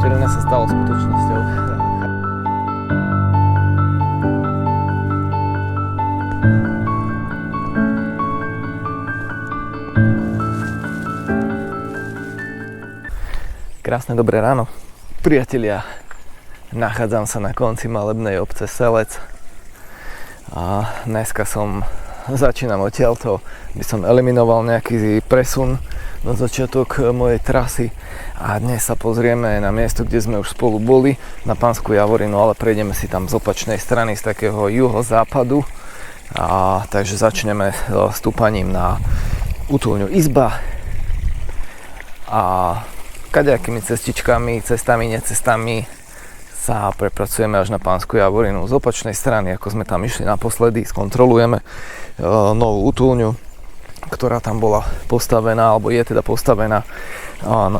Včera sa stalo skutočnosťou. Krásne dobré ráno, priatelia. Nachádzam sa na konci malebnej obce Selec a dneska začínam odtiaľto, by som eliminoval nejaký presun na začiatok mojej trasy a dnes sa pozrieme na miesto, kde sme už spolu boli, na Pánsku Javorinu, ale prejdeme si tam z opačnej strany, z takého juhozápadu, a takže začneme stúpaním na útulňu Izba a kadejakými cestičkami, cestami, necestami sa prepracujeme až na Pánsku Javorinu. Z opačnej strany, ako sme tam išli naposledy, skontrolujeme novú útulňu, ktorá tam bola postavená, alebo je teda postavená.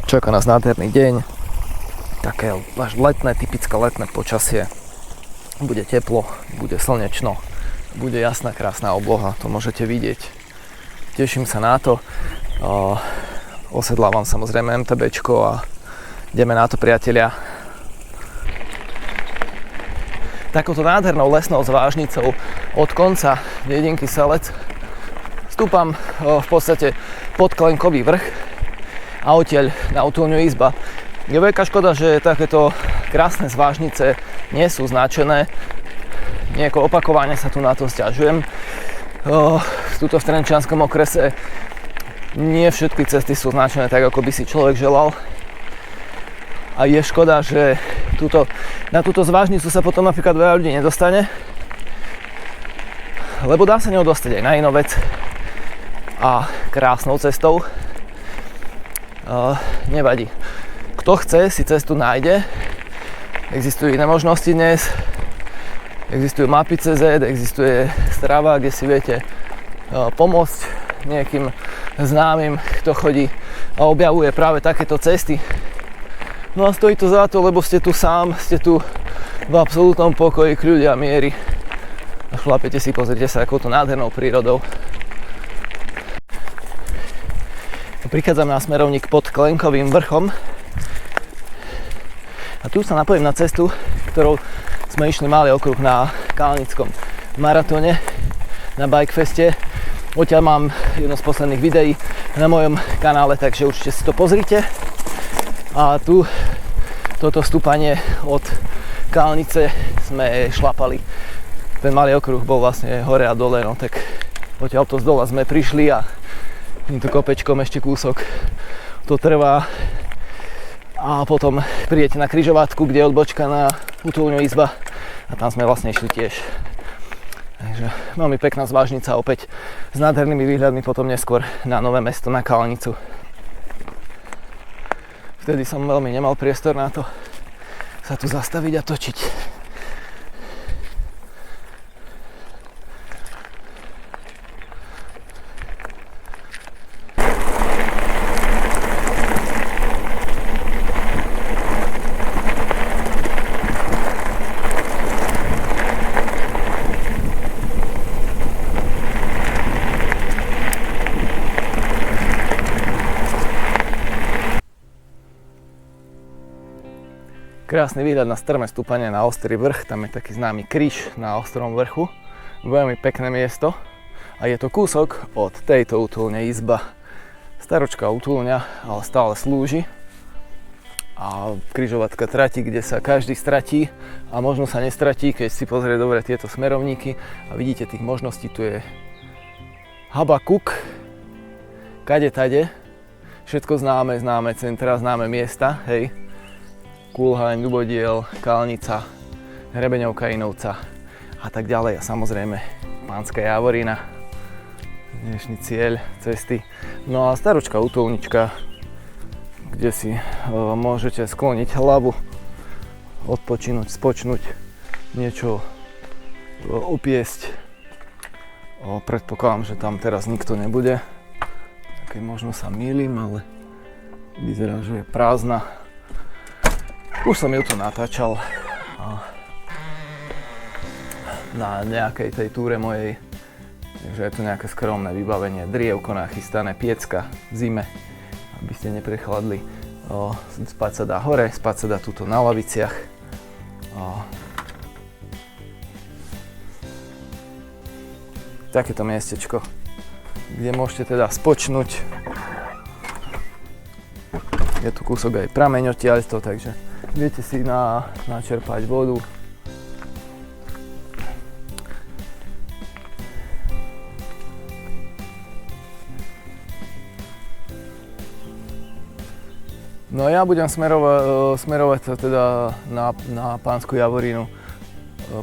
Čaká nás nádherný deň, také letné, typické letné počasie. Bude teplo, bude slnečno, bude jasná, krásna obloha, to môžete vidieť. Teším sa na to. Osedlávam samozrejme MTBčko a ideme na to, priatelia. Takouto nádhernou lesnou zvážnicou od konca dedinky Selec stúpam v podstate pod Klenkový vrch a odtiaľ na útulňu Izba. Je veľká škoda, že takéto krásne zvážnice nie sú značené. Nejako opakovane sa tu na to sťažujem. Tuto v Trenčianskom okrese nie všetky cesty sú značené tak, ako by si človek želal. A je škoda, že na túto zvážnicu sa potom napríklad veľa ľudí nedostane, lebo dá sa ňou dostať aj na inú vec a krásnou cestou. Nevadí. Kto chce, si cestu nájde. Existujú iné možnosti dnes. Existujú mapy.cz, existuje Strava, kde si viete pomôcť nejakým známym, kto chodí a objavuje práve takéto cesty. No a stojí to za to, lebo ste tu sám, ste tu v absolútnom pokoji, kľude a miery. A šlapete si, pozrite sa, akouto nádhernou prírodou. Prichádzam na smerovník pod Klenkovým vrchom. A tu sa napojím na cestu, ktorou sme išli malý okruh na Kalnickom maratóne, na Bikefeste. Odtiaľ mám jedno z posledných videí na mojom kanále, takže určite si to pozrite. A tu toto stúpanie od Kalnice sme šlapali. Ten malý okruh bol vlastne hore a dole, no tak odtiaľto z dola sme prišli a týmto kopečkom ešte kúsok to trvá. A potom prídete na križovatku, kde je odbočka na útulňu Izba a tam sme vlastne išli tiež. Takže veľmi pekná zvážnica, opäť s nádhernými výhľadmi potom neskôr na Nové Mesto, na Kalnicu. Vtedy som veľmi nemal priestor na to sa tu zastaviť a točiť. Krásny výhľad na strmé stúpanie na Ostrý vrch, tam je taký známy kríž na Ostrom vrchu. Veľmi pekné miesto a je to kúsok od tejto útulne Izba. Staročká útulňa, ale stále slúži. A križovatka trati, kde sa každý stratí a možno sa nestratí, keď si pozrie dobre tieto smerovníky a vidíte tých možností. Tu je Habakuk, kade tade, všetko známe centra, známe miesta, hej. Kulhaň, Ľubodiel, Kalnica, Hrebeňovka, Inovca a tak ďalej. A samozrejme Pánska Javorina, dnešný cieľ cesty. No a staročká útulnička, kde si môžete skloniť hlavu, odpočinúť, spočnúť, niečo upiesť. Predpokladám, že tam teraz nikto nebude. Keď možno sa mýlim, ale vyzerá, že je prázdna. Už som ju tu natáčal na nejakej tej túre mojej, takže je tu nejaké skromné vybavenie, drievko nachystané, piecka v zime, aby ste neprechladli. Spať sa dá hore, spať sa dá tuto na laviciach. Takéto miestečko, kde môžete teda spočnúť. Je tu kúsok aj prameň odtiaľto, takže viete si načerpať vodu. No ja budem smerovať teda na Pánsku Javorinu.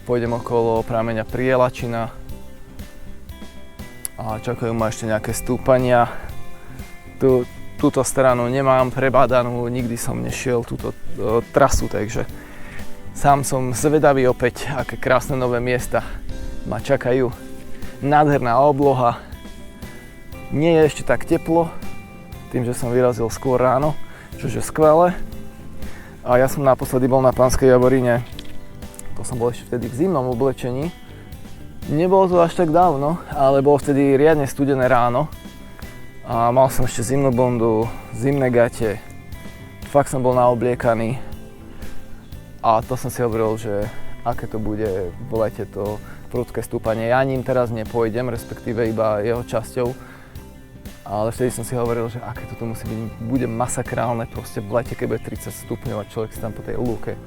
Pôjdem okolo prameňa Prielačina a čakajú ma ešte nejaké stúpania. Túto stranu nemám prebádanú, nikdy som nešiel túto trasu, takže sám som zvedavý opäť, aké krásne nové miesta ma čakajú. Nádherná obloha, nie je ešte tak teplo, tým, že som vyrazil skôr ráno, čo je skvelé. A ja som naposledy bol na Pánskej Javorine, to som bol ešte vtedy v zimnom oblečení. Nebolo to až tak dávno, ale bolo vtedy riadne studené ráno. A mal som ešte zimnú bundu, zimné gate, fakt som bol naobliekaný. A to som si hovoril, že aké to bude v lete to prudké stúpanie. Ja ním teraz nepôjdem, respektíve iba jeho časťou. Ale vtedy som si hovoril, že aké to musí byť, bude masakrálne proste v lete, keď bude 30 stupňov a človek si tam po tej lúke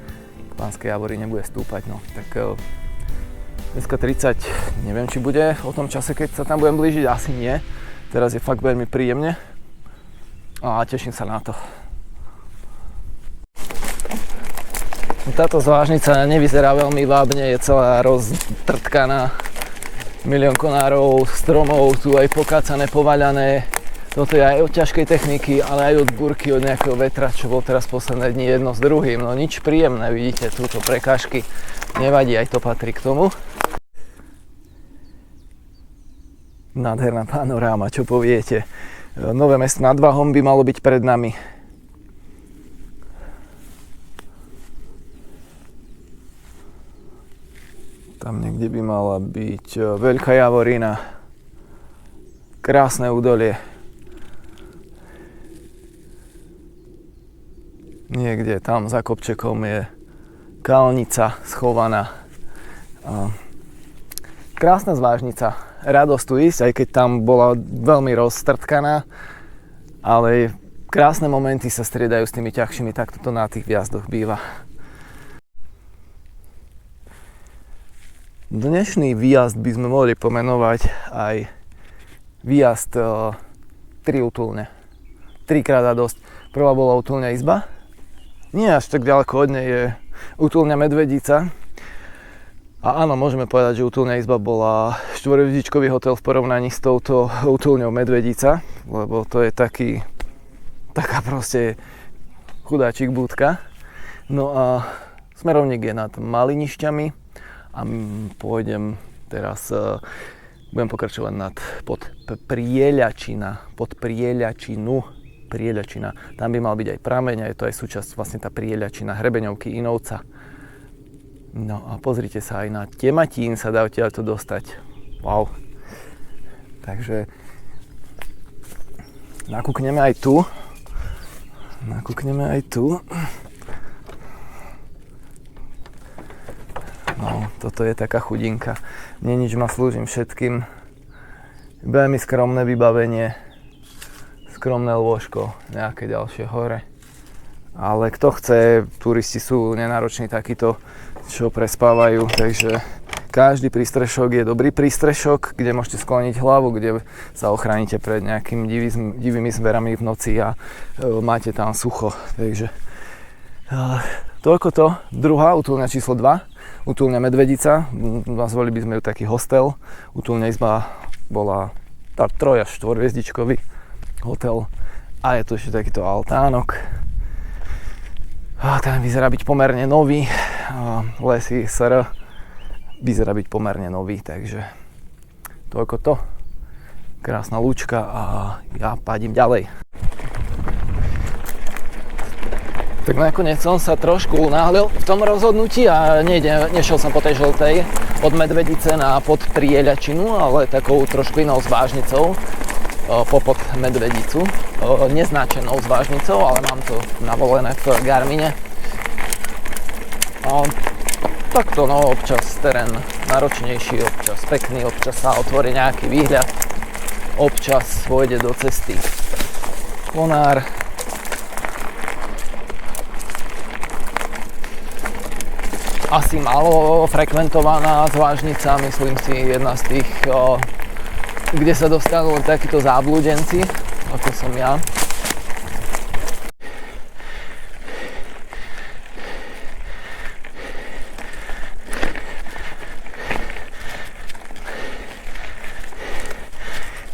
k Pánskej Javorine bude stúpať. No, tak dneska 30, neviem či bude o tom čase, keď sa tam budem blížiť, asi nie. Teraz je fakt veľmi príjemne a teším sa na to. Táto zvážnica nevyzerá veľmi vábne, je celá roztrtkaná. Milión konárov, stromov, tu aj pokácané, povaľané. Toto je aj od ťažkej techniky, ale aj od búrky, od nejakého vetra, čo bol teraz posledné dni jedno s druhým. No nič príjemné, vidíte, túto prekážky. Nevadí, aj to patrí k tomu. Nádherná panoráma, čo poviete. Nové mesto nad Váhom by malo byť pred nami. Tam niekde by mala byť Veľká Javorina. Krásne údolie. Niekde tam za kopčekom je kalnica schovaná. Krásna zvážnica. Radosť tu ísť, aj keď tam bola veľmi rozstrtkaná, ale krásne momenty sa striedajú s tými ťažšími, tak to na tých výjazdoch býva. Dnešný výjazd by sme mohli pomenovať aj výjazd 3 útulne. 3-krát a dosť. Prvá bola útulňa Izba. Nie až tak ďaleko od nej je útulňa Medvedica. A áno, môžeme povedať, že útulňa Izba bola 4-hviezdičkový hotel v porovnaní s touto útulňou Medvedica, lebo to je taká proste chudáčik budka. No a smerovník je nad Malinišťami a pôjdem teraz, budem pokračovať pod Prieľačina. Tam by mal byť aj prameň a je to aj súčasť vlastne tá Prieľačina, hrebeňovky Inovca. No a pozrite sa, aj na Tematín sa dá odtiaľto dostať. Wow. Takže nakúkneme aj tu. No, toto je taká chudinka. Nie nič, ma slúžim všetkým. Veľmi skromné vybavenie. Skromné lôžko, nejaké ďalšie hore. Ale kto chce, turisti sú nenároční takíto, čo prespávajú, takže každý prístrešok je dobrý prístrešok, kde môžete skloniť hlavu, kde sa ochránite pred nejakými divými zverami v noci a máte tam sucho. Takže toľko to. Druhá, útulňa číslo 2, útulňa Medvedica. Nazvali by sme ju taký hostel. Útulňa Izba bola 3- až 4-hviezdičkový hotel a je tu ešte takýto altánok. Ten vyzerá byť pomerne nový. Lesy SR vyzerá byť pomerne nový, takže toľko to. Krásna lúčka a ja pádim ďalej. Tak nakoniec som sa trošku unáhlil v tom rozhodnutí a nešiel som po tej žltej od Medvedice na pod Prieľačinu, ale takou trošku inou zvážnicou. popod Medvedicu, neznačenou zvážnicou, ale mám to navolené v Garmine. Takto no, občas terén náročnejší, občas pekný, občas sa otvorí nejaký výhľad, občas pôjde do cesty konár. Asi málo frekventovaná zvážnica, myslím si jedna z tých, kde sa dostanú takíto zábludenci, ako som ja.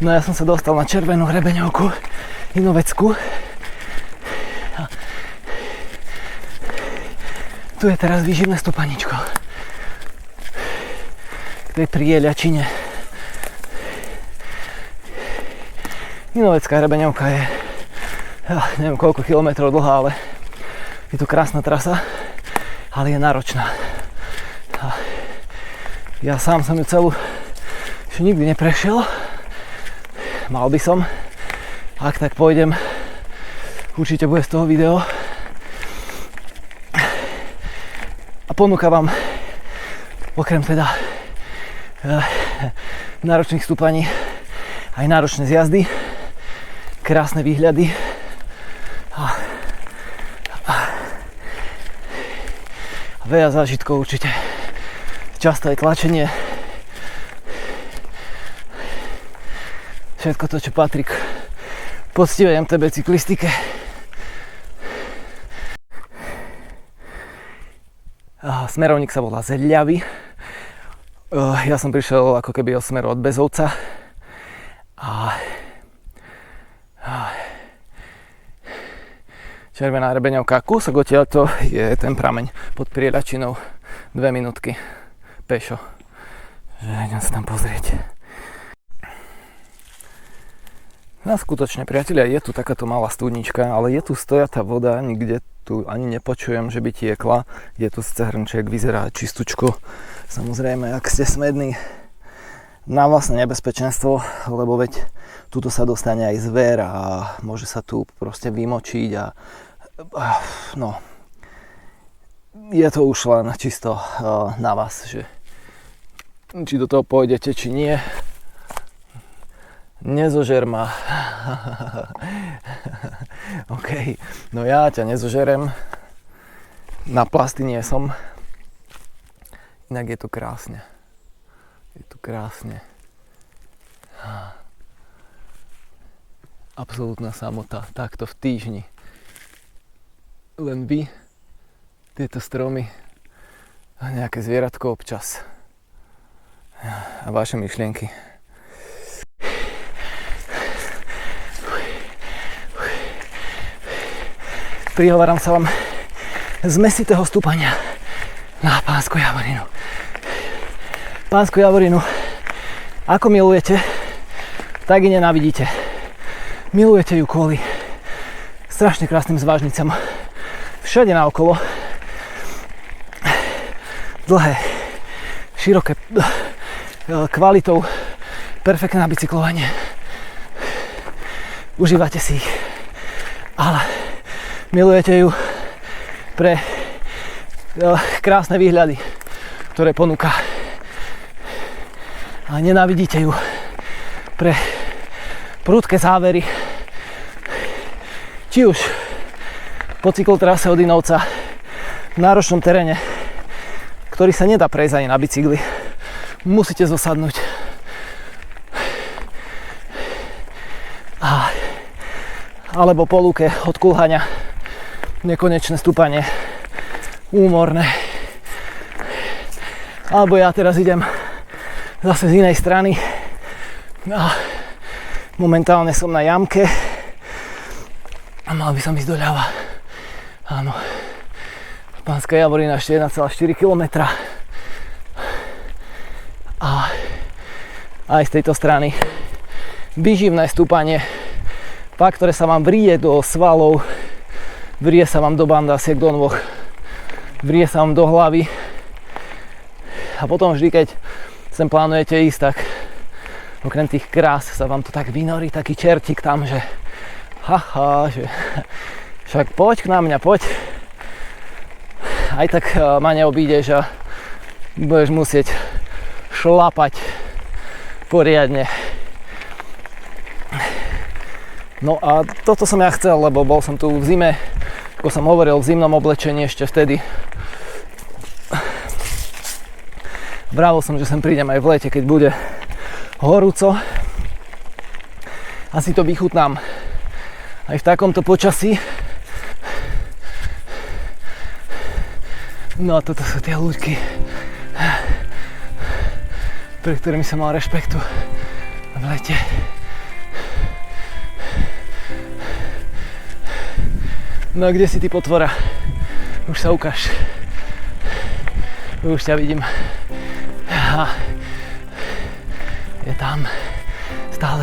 No ja som sa dostal na červenú hrebeňovku, Inoveckú. Tu je teraz výživné stúpaničko k tej prieľačine. Inovecká hrebeňovka je neviem koľko kilometrov dlhá, ale je to krásna trasa, ale je náročná. Ja sám som ju celú ešte nikdy neprešiel. Mal by som. Ak tak pôjdem, určite bude z toho video. A ponúka vám okrem teda náročných stúpaní aj náročné zjazdy, krásne výhľady a veľa zážitkov určite. Často aj tlačenie. Všetko to, čo patrí k poctivej MTB cyklistike. Smerovník sa volá Zľavy. Ja som prišiel ako keby od smeru od Bezovca. Červená hrebeňovka, kúsok odtiaľto je ten prameň pod Prieľačinou, 2 minútky pešo. Idem sa tam pozrieť. No skutočne, priatelia, je tu takáto malá studnička, ale je tu stojatá voda, nikde tu ani nepočujem, že by tiekla. Je tu síce hrnčiek, vyzerá čistúčko. Samozrejme, ak ste smední na vlastné nebezpečenstvo, lebo veď tuto sa dostane aj zver a môže sa tu proste vymočiť a no, je to už len čisto na vás, že či do toho pôjdete, či nie. Nezožer ma. OK, no ja ťa nezožerem. Na plasty nie som. Inak je tu krásne. Je tu krásne. Absolútna samota. Takto v týždni. Len vy, tieto stromy a nejaké zvieratko občas. A vaše myšlienky. Prihováram sa vám z mesitého stúpania na Pánsku Javorinu. Pánsku Javorinu, ako milujete, tak i nenávidíte. Milujete ju kvôli strašne krásnym zvážnicam. Všade naokolo. Dlhé, široké, kvalitou, perfektné na bicyklovanie. Užívate si ich. Ale milujete ju pre krásne výhľady, ktoré ponúka. A nenávidíte ju pre prudké závery. Či už po cyklotrase od Inovca v náročnom teréne, ktorý sa nedá prejsť ani na bicykli. Musíte zosadnúť. Alebo po lúke od Kulhaňa. Nekonečné stúpanie, úmorné. Alebo ja teraz idem zase z inej strany. Momentálne som na jamke a mal by som ísť doľava. Áno, Pánska Javorina ešte 1,4 km. A aj z tejto strany výživné stúpanie, fakt, ktoré sa vám vrie do svalov, vrie sa vám do bandásiek, do nôh, vrie sa vám do hlavy. A potom vždy, keď sem plánujete ísť, tak okrem tých krás sa vám to tak vynorí taký čertík tam, že haha, že však poď na mňa, poď. Aj tak ma neobídeš a budeš musieť šlapať poriadne. No a toto som ja chcel, lebo bol som tu v zime, ako som hovoril, v zimnom oblečení ešte vtedy. Vravil som, že sem prídem aj v lete, keď bude horúco. A si to vychutnám aj v takomto počasí. No a toto sú tie ľuďky, pre ktorými som mal rešpektu v lete. No a kde si ty, potvora? Už sa ukáž. Už ťa vidím. Aha. Je tam. Stále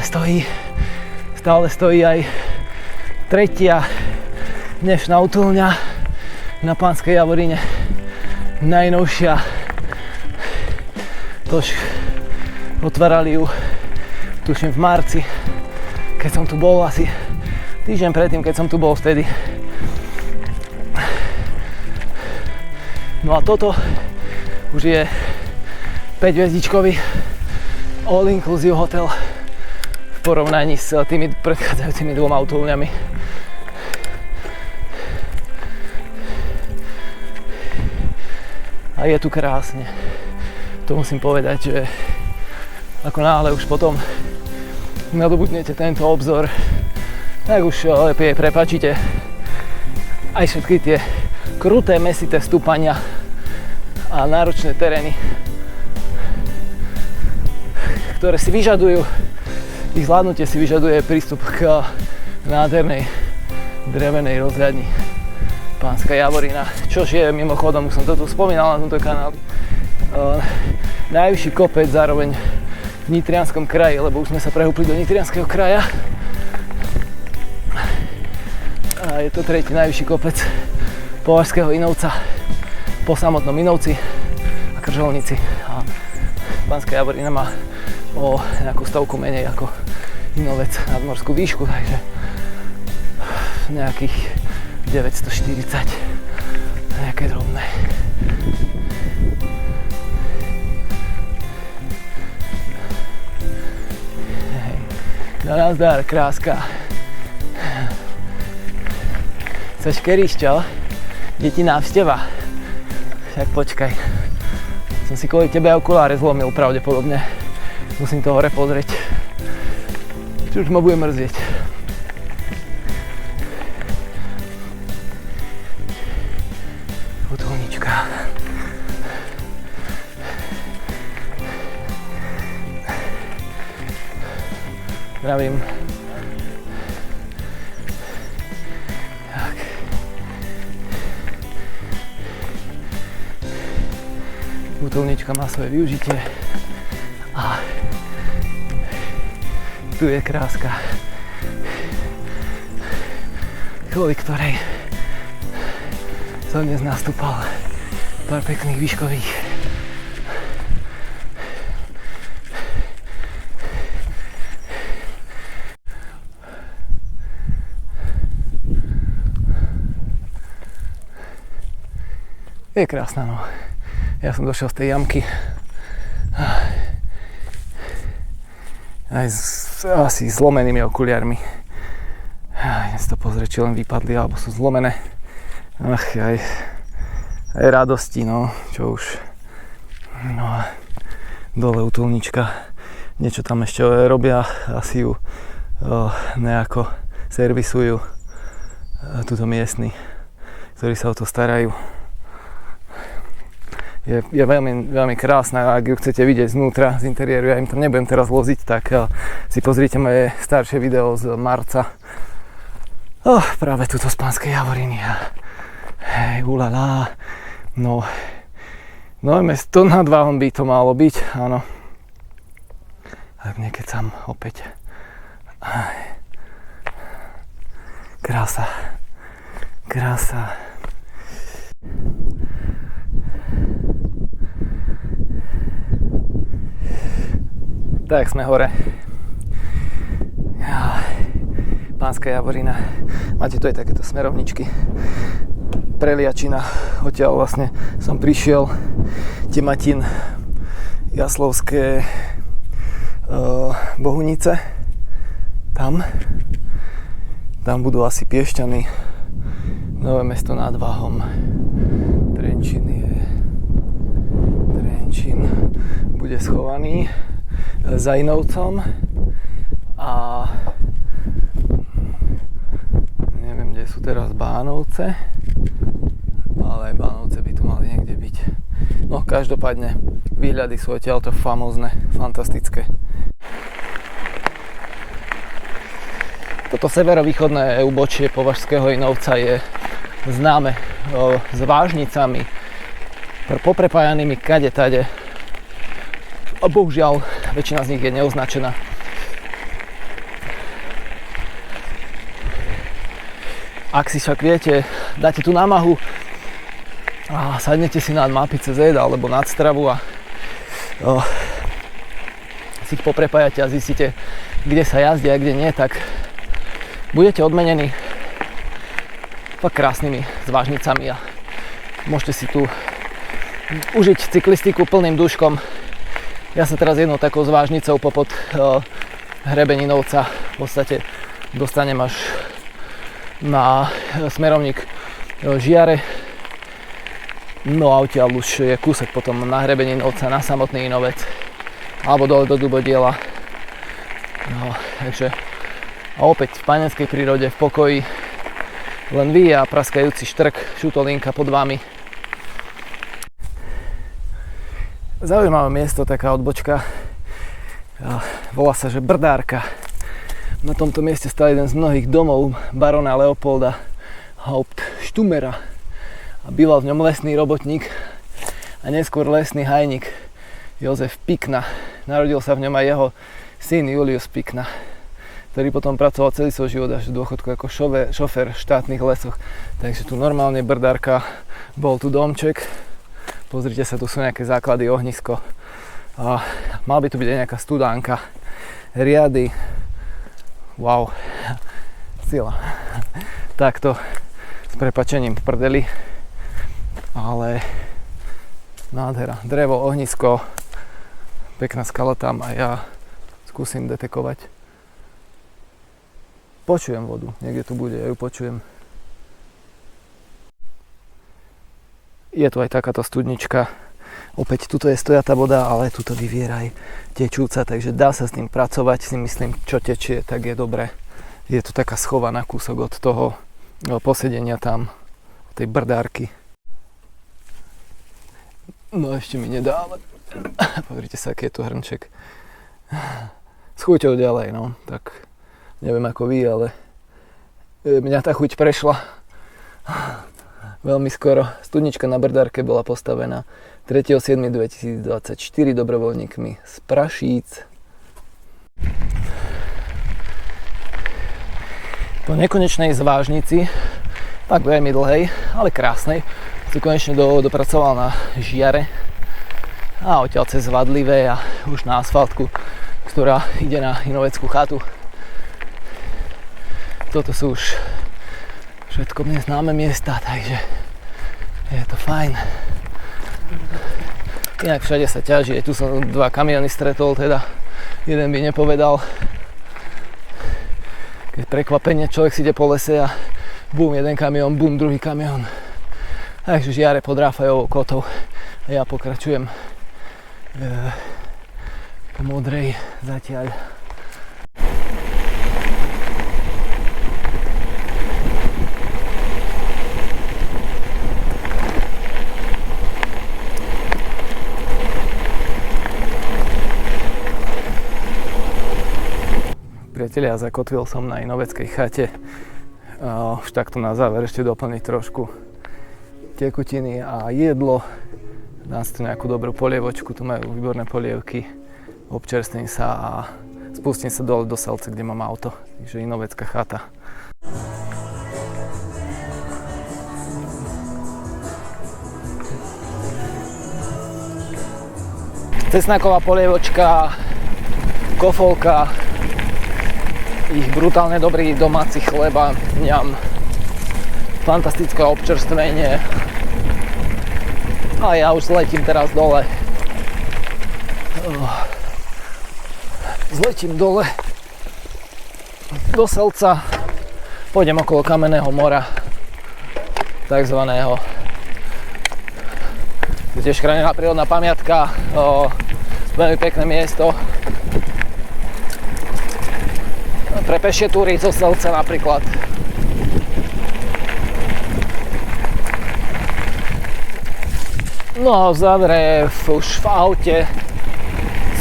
stojí aj tretia dnešná útulňa na Pánskej Javorine. Najnovšia. Tož otvárali ju, tuším, v marci, keď som tu bol, asi týždeň predtým, keď som tu bol vtedy. No a toto už je 5-hviezdičkový all-inclusive hotel v porovnaní s tými predchádzajúcimi dvoma útulňami. A je tu krásne. To musím povedať, že ako náhle už potom nadobudnete tento obzor, tak už lepšie prepáčite aj všetky tie kruté mäsité stúpania a náročné terény, ktoré si vyžadujú, ich zvládnutie si vyžaduje prístup k nádhernej drevenej rozhľadni Pánska Javorina, čož je mimochodom, už som to tu spomínal na tomto kanáli, najvyšší kopec zároveň v Nitrianskom kraji, lebo už sme sa prehúpli do Nitrianskeho kraja. A je to tretí najvyšší kopec Považského Inovca po samotnom Inovci a Kržolnici. A Pánska Javorina má o nejakú stovku menej ako Inovec nadmorskú výšku, takže nejakých 940, nejaké drobné. No nazdar, kráska. Chceš keríš, čo? Je ti návšteva. Však počkaj. Som si kvôli tebe okuláre zlomil pravdepodobne. Musím to hore pozrieť. Čo už ma bude mrzieť. Útulnička. Zdravím. Útulnička má svoje využitie a tu je kráska, kvôli ktorej som dnes nastúpal pár pekných výškových. Je krásna, no. Ja som došiel z tej jamky aj s asi zlomenými okuliarmi. Idem si to pozrieť, či len vypadli, alebo sú zlomené. Ach, aj radosti, no, čo už. No a dole útulnička. Niečo tam ešte robia, asi ju nejako servisujú túto miestni, ktorí sa o to starajú. Je veľmi, veľmi krásna, ak ju chcete vidieť znútra, z interiéru, ja im tam nebudem teraz loziť, tak si pozrite moje staršie video z marca. Práve tuto z Pánskej Javoriny. Hej, ulala. No, to nad Váhom by to malo byť, áno. Ak nekecam opäť. Krása. Tak sme hore. Pánska Javorina. Máte tu aj takéto smerovničky. Preliačina, odtiaľ vlastne som prišiel, Tematín, Jaslovské, Bohunice. Tam budú asi Piešťany, Nové Mesto nad Váhom, Trenčín bude schovaný za Inovcom a neviem, kde sú teraz Bánovce, ale Bánovce by tu mali niekde byť. No každopádne výhľady sú odtiaľto famózne, fantastické. Toto severovýchodné úbočie Považského Inovca je známe s vážnicami poprepájanými kade tade a bohužiaľ väčšina z nich je neoznačená. Ak si však viete, dáte tú námahu a sadnete si nad mapy CZ alebo nad Stravu a si ich poprepájate a zistíte, kde sa jazdí a kde nie, tak budete odmenení fakt krásnymi zvážnicami a môžete si tu užiť cyklistiku plným dúškom. Ja sa teraz jednou takou zvážnicou popod Hrebeninovca v podstate dostanem až na smerovník Žiare. No a odtiaľ už je kúsok potom na Hrebeninovca, na samotný Inovec alebo dole do Dubodiela. No, takže a opäť v panenskej prírode, v pokoji, len vy a praskajúci štrk, šutolinka pod vami. Zaujímavé miesto, taká odbočka, volá sa, že Brdárka. Na tomto mieste stal jeden z mnohých domov barona Leopolda Hauptstumera a býval v ňom lesný robotník a neskôr lesný hajnik Jozef Pikna. Narodil sa v ňom aj jeho syn Julius Pikna, ktorý potom pracoval celý svoj život až do dôchodku ako šofér v štátnych lesoch. Takže tu normálne Brdárka, bol tu domček. Pozrite sa, tu sú nejaké základy, ohnisko. A mal by tu byť aj nejaká studánka, riady. Wow, sila. Takto s prepáčením v prdeli. Ale nádhera. Drevo, ohnisko, pekná skala tam a ja skúsim detekovať. Počujem vodu, niekde tu bude, ja ju počujem. Je tu aj takáto studnička. Opäť tuto je stojatá voda, ale tuto vyviera aj tečúca, takže dá sa s tým pracovať, si myslím, čo tečie, tak je dobre. Je tu taká schovaná kúsok od toho posedenia tam, od tej Brdárky. No ešte mi nedá, ale pozrite sa, aký je tu hrnček. S chuťou ďalej, no, tak neviem ako vy, ale mňa tá chuť prešla veľmi skoro. Studnička na Brdárke bola postavená 3.7.2024 dobrovoľníkmi z Prašíc. Po nekonečnej zvážnici, tak veľmi dlhej, ale krásnej, sa konečne dopracoval na Žiare a odtiaľ cez Vadlivé a už na asfaltku, ktorá ide na Inoveckú chatu. Toto sú už všetko mne známe miesta, takže je to fajn. Inak všade sa ťaží, tu som dva kamiony stretol, teda jeden by nepovedal. Keď prekvapenie, človek si ide po lese a bum, jeden kamión, bum, druhý kamión. Takže Žiare pod Ráfajovou kotou a ja pokračujem po Modrej zatiaľ. Priatelia, zakotvil som na Inoveckej chate. Už takto na záver ešte doplniť trošku tekutiny a jedlo. Dám si tu nejakú dobrú polievočku, tu majú výborné polievky. Občerstvím sa a spustím sa dole do Selce, kde mám auto. Takže Inovecká chata. Cesnaková polievočka, kofolka, ich brutálne dobrý domáci chleba, ňam, fantastické občerstvenie. A ja už letím teraz dole. Zletím dole do Selca, pôjdem okolo Kamenného mora, takzvaného. Je tiež chránená prírodná pamiatka, veľmi pekné miesto pre pešie túry zo Selca napríklad. No a v závere už v aute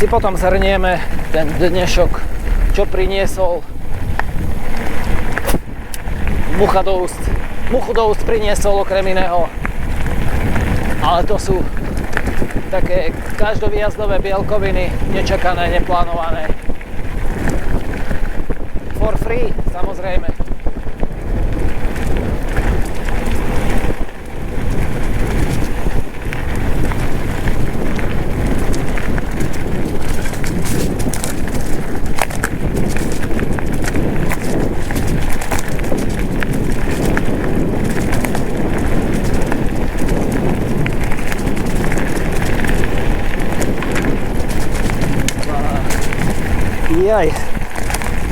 si potom zhrnieme ten dnešok, čo priniesol. Muchu do úst priniesol okrem iného. Ale to sú také každovýjazdové bielkoviny, nečakané, neplánované. For free, samozrejme. Jaj,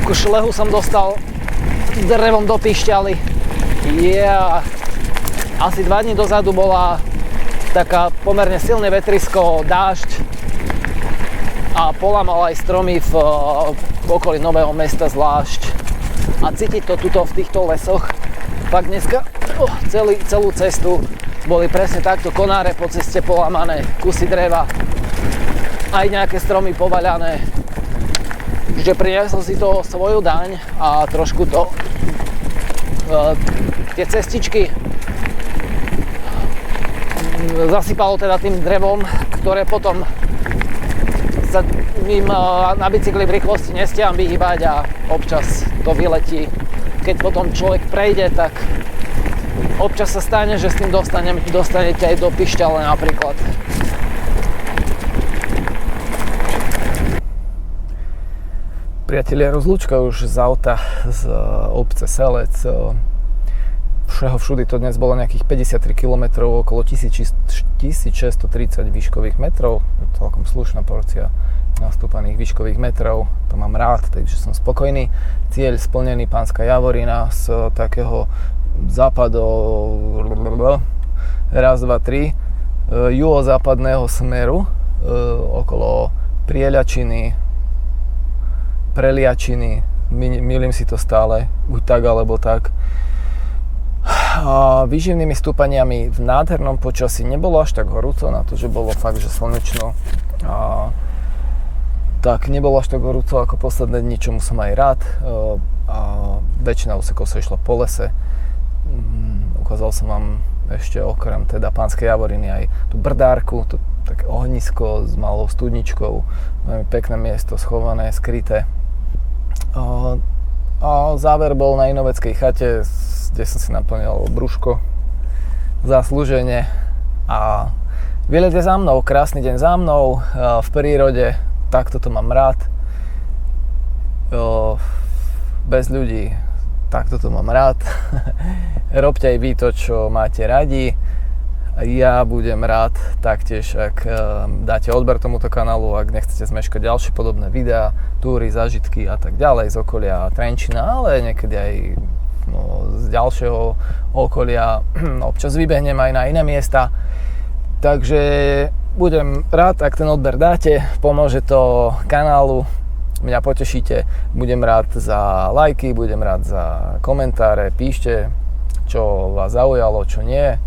ku šlehu som dostal drevom do pišťaly. Asi 2 dní dozadu bola taká pomerne silné vetrisko, dážď a polamal aj stromy v okolí Nového Mesta zvlášť. A cítiť to tuto v týchto lesoch. Fakt dneska celú cestu boli presne takto konáre po ceste polamané, kusy dreva, aj nejaké stromy povaľané. Že priniesol si to svoju daň a trošku to tie cestičky zasypalo teda tým drevom, ktoré potom sa mým na bicykli v rýchlosti nestiam vyhýbať a občas to vyletí. Keď potom človek prejde, tak občas sa stane, že s tým dostanete aj do pišťale napríklad. Priatelia, rozlúčka už z auta z obce Selec. Všudy to dnes bolo nejakých 53 km, okolo 1630 výškových metrov. Celkom slušná porcia nastúpaných výškových metrov. To mám rád, takže som spokojný. Cieľ splnený, Pánska Javorina z takého západo raz, dva, tri juhozápadného smeru okolo Prieľačiny, Preliačiny, milím si to stále, buď tak alebo tak. A výživnými stúpaniami v nádhernom počasí nebolo až tak horúco, na to, že bolo fakt, že slnečno. Tak nebolo až tak horúco ako posledné dni, čomu som aj rád. A väčšina úsekov sa išla po lese. Ukázal som vám ešte okrem teda Pánskej Javoriny aj tú Brdárku, to také ohnisko s malou studničkou, veľmi pekné miesto, schované, skryté. A záver bol na Inoveckej chate, kde som si naplnil brúško zaslúžene a výlet je za mnou, krásny deň za mnou v prírode, takto to mám rád, bez ľudí, takto to mám rád. Robte aj vy to, čo máte radi. Ja budem rád taktiež, ak dáte odber tomuto kanálu, ak nechcete zmeškať ďalšie podobné videá, túry, zážitky a tak ďalej z okolia Trenčína, ale niekedy aj z ďalšieho okolia. Občas vybehnem aj na iné miesta. Takže budem rád, ak ten odber dáte, pomôže to kanálu, mňa potešíte. Budem rád za lajky, budem rád za komentáre, píšte, čo vás zaujalo, čo nie.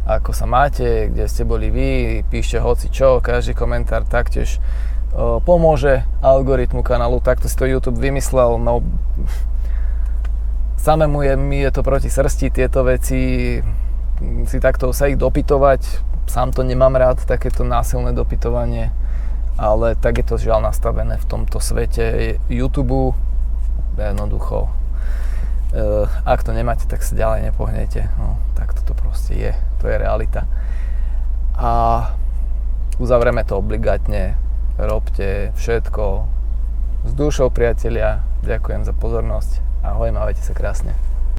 Ako sa máte, kde ste boli vy, píšte hoci čo, každý komentár taktiež pomôže algoritmu kanálu, takto si to YouTube vymyslel, no samému mi je to proti srsti tieto veci, si takto sa ich dopytovať, sám to nemám rád, takéto násilné dopytovanie, ale tak je to žiaľ nastavené v tomto svete YouTube, jednoducho. Ak to nemáte, tak sa ďalej nepohnete. No, tak to proste je. To je realita. A uzavrieme to obligátne. Robte všetko, s dušou, priatelia. Ďakujem za pozornosť. Ahoj, mávajte sa krásne.